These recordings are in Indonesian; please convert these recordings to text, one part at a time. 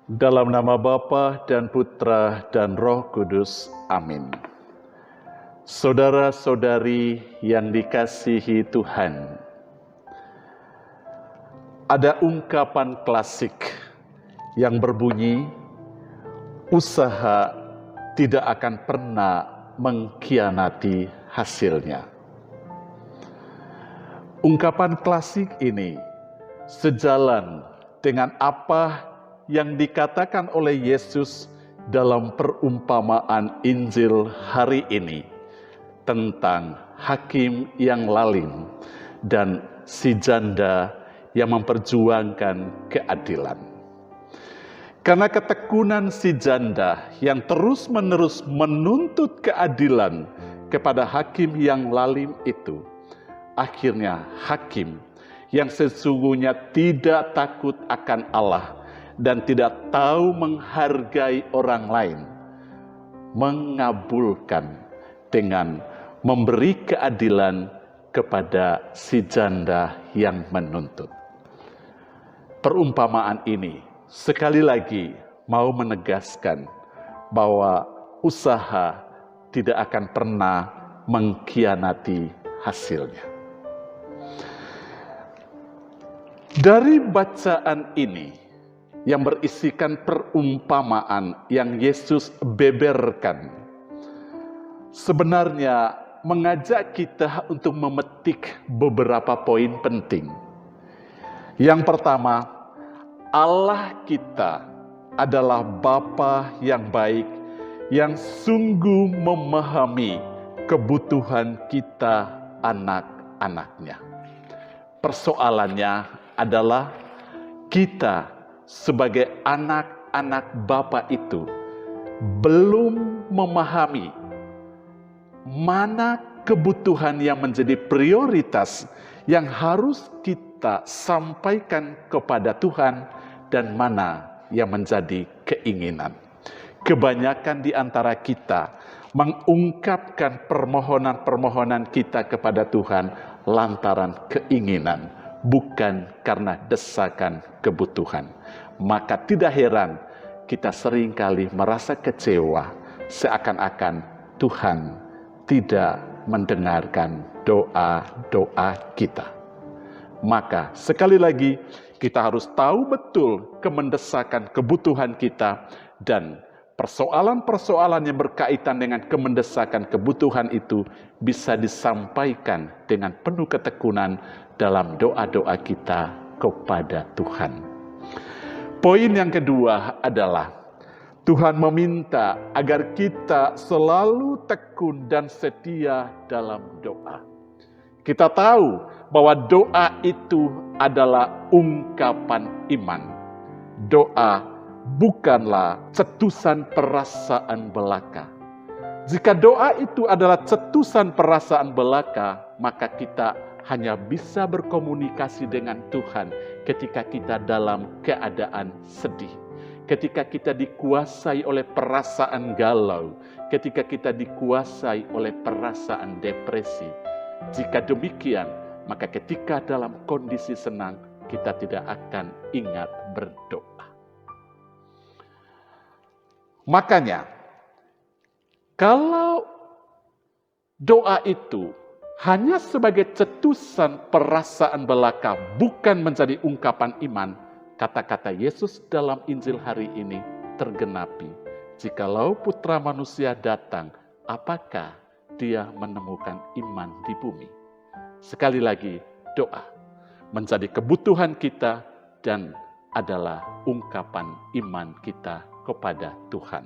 Dalam nama Bapa dan Putra dan Roh Kudus. Amin. Saudara-saudari yang dikasihi Tuhan, ada ungkapan klasik yang berbunyi, usaha tidak akan pernah mengkhianati hasilnya. Ungkapan klasik ini sejalan dengan apa yang dikatakan oleh Yesus dalam perumpamaan Injil hari ini tentang hakim yang lalim dan si janda yang memperjuangkan keadilan. Karena ketekunan si janda yang terus-menerus menuntut keadilan kepada hakim yang lalim itu, akhirnya hakim yang sesungguhnya tidak takut akan Allah dan tidak tahu menghargai orang lain, mengabulkan dengan memberi keadilan kepada si janda yang menuntut. Perumpamaan ini sekali lagi mau menegaskan bahwa usaha tidak akan pernah mengkhianati hasilnya. Dari bacaan ini yang berisikan perumpamaan yang Yesus beberkan, sebenarnya mengajak kita untuk memetik beberapa poin penting. Yang pertama, Allah kita adalah Bapa yang baik, yang sungguh memahami kebutuhan kita anak-anaknya. Persoalannya adalah kita sebagai anak-anak Bapa itu belum memahami mana kebutuhan yang menjadi prioritas yang harus kita sampaikan kepada Tuhan dan mana yang menjadi keinginan. Kebanyakan di antara kita mengungkapkan permohonan-permohonan kita kepada Tuhan lantaran keinginan, bukan karena desakan kebutuhan. Maka tidak heran kita seringkali merasa kecewa, seakan-akan Tuhan tidak mendengarkan doa-doa kita. Maka sekali lagi kita harus tahu betul kemendesakan kebutuhan kita, dan persoalan-persoalan yang berkaitan dengan kemendesakan kebutuhan itu bisa disampaikan dengan penuh ketekunan dalam doa-doa kita kepada Tuhan. Poin yang kedua adalah Tuhan meminta agar kita selalu tekun dan setia dalam doa. Kita tahu bahwa doa itu adalah ungkapan iman. Doa bukanlah cetusan perasaan belaka. Jika doa itu adalah cetusan perasaan belaka, maka kita hanya bisa berkomunikasi dengan Tuhan ketika kita dalam keadaan sedih, ketika kita dikuasai oleh perasaan galau, ketika kita dikuasai oleh perasaan depresi. Jika demikian, maka ketika dalam kondisi senang, kita tidak akan ingat berdoa. Makanya, kalau doa itu hanya sebagai cetusan perasaan belaka, bukan menjadi ungkapan iman, kata-kata Yesus dalam Injil hari ini tergenapi. Jikalau Putra Manusia datang, apakah dia menemukan iman di bumi? Sekali lagi, doa menjadi kebutuhan kita dan adalah ungkapan iman kita kepada Tuhan.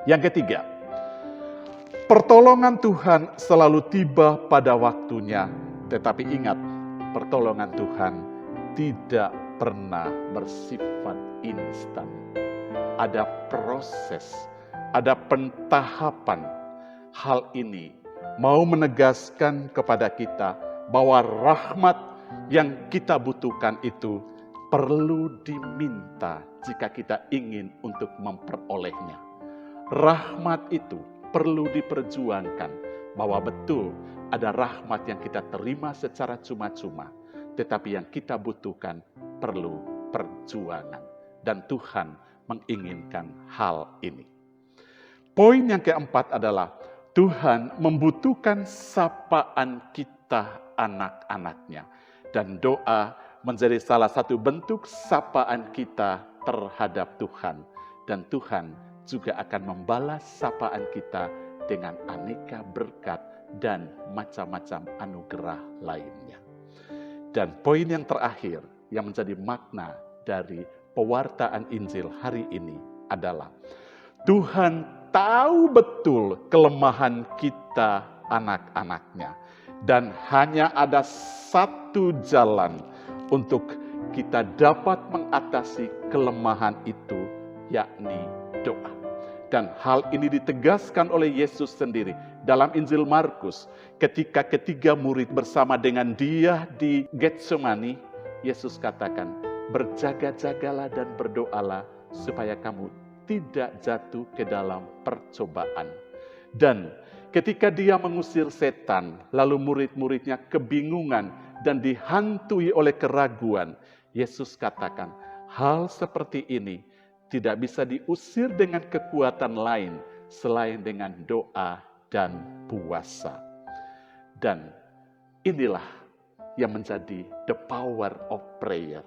Yang ketiga, pertolongan Tuhan selalu tiba pada waktunya, tetapi ingat, pertolongan Tuhan tidak pernah bersifat instan. Ada proses, ada pentahapan. Hal ini mau menegaskan kepada kita bahwa rahmat yang kita butuhkan itu perlu diminta jika kita ingin untuk memperolehnya. Rahmat itu perlu diperjuangkan, bahwa betul ada rahmat yang kita terima secara cuma-cuma, tetapi yang kita butuhkan perlu perjuangan. dan Tuhan menginginkan hal ini. Poin yang keempat adalah Tuhan membutuhkan sapaan kita anak-anaknya. Dan doa menjadi salah satu bentuk sapaan kita terhadap Tuhan. Dan Tuhan juga akan membalas sapaan kita dengan aneka berkat dan macam-macam anugerah lainnya. Dan poin yang terakhir yang menjadi makna dari pewartaan Injil hari ini adalah Tuhan tahu betul kelemahan kita anak-anaknya. Dan hanya ada satu jalan untuk kita dapat mengatasi kelemahan itu, yakni doa. Dan hal ini ditegaskan oleh Yesus sendiri dalam Injil Markus. Ketika ketiga murid bersama dengan dia di Getsemani, Yesus katakan, berjaga-jagalah dan berdoalah supaya kamu tidak jatuh ke dalam percobaan. Dan ketika dia mengusir setan, lalu murid-muridnya kebingungan dan dihantui oleh keraguan, Yesus katakan, hal seperti ini tidak bisa diusir dengan kekuatan lain selain dengan doa dan puasa. Dan inilah yang menjadi the power of prayer.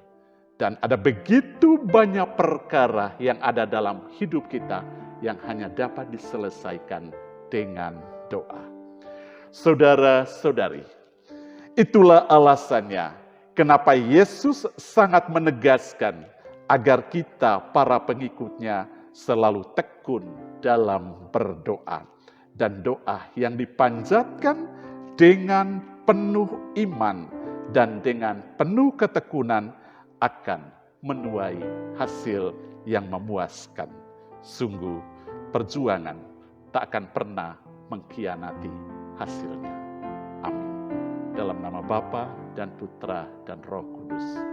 Dan ada begitu banyak perkara yang ada dalam hidup kita yang hanya dapat diselesaikan dengan doa. Saudara-saudari, itulah alasannya kenapa Yesus sangat menegaskan agar kita, para pengikutnya, selalu tekun dalam berdoa. Dan doa yang dipanjatkan dengan penuh iman dan dengan penuh ketekunan akan menuai hasil yang memuaskan. Sungguh perjuangan tak akan pernah mengkhianati hasilnya. Amin. Dalam nama Bapa dan Putra dan Roh Kudus.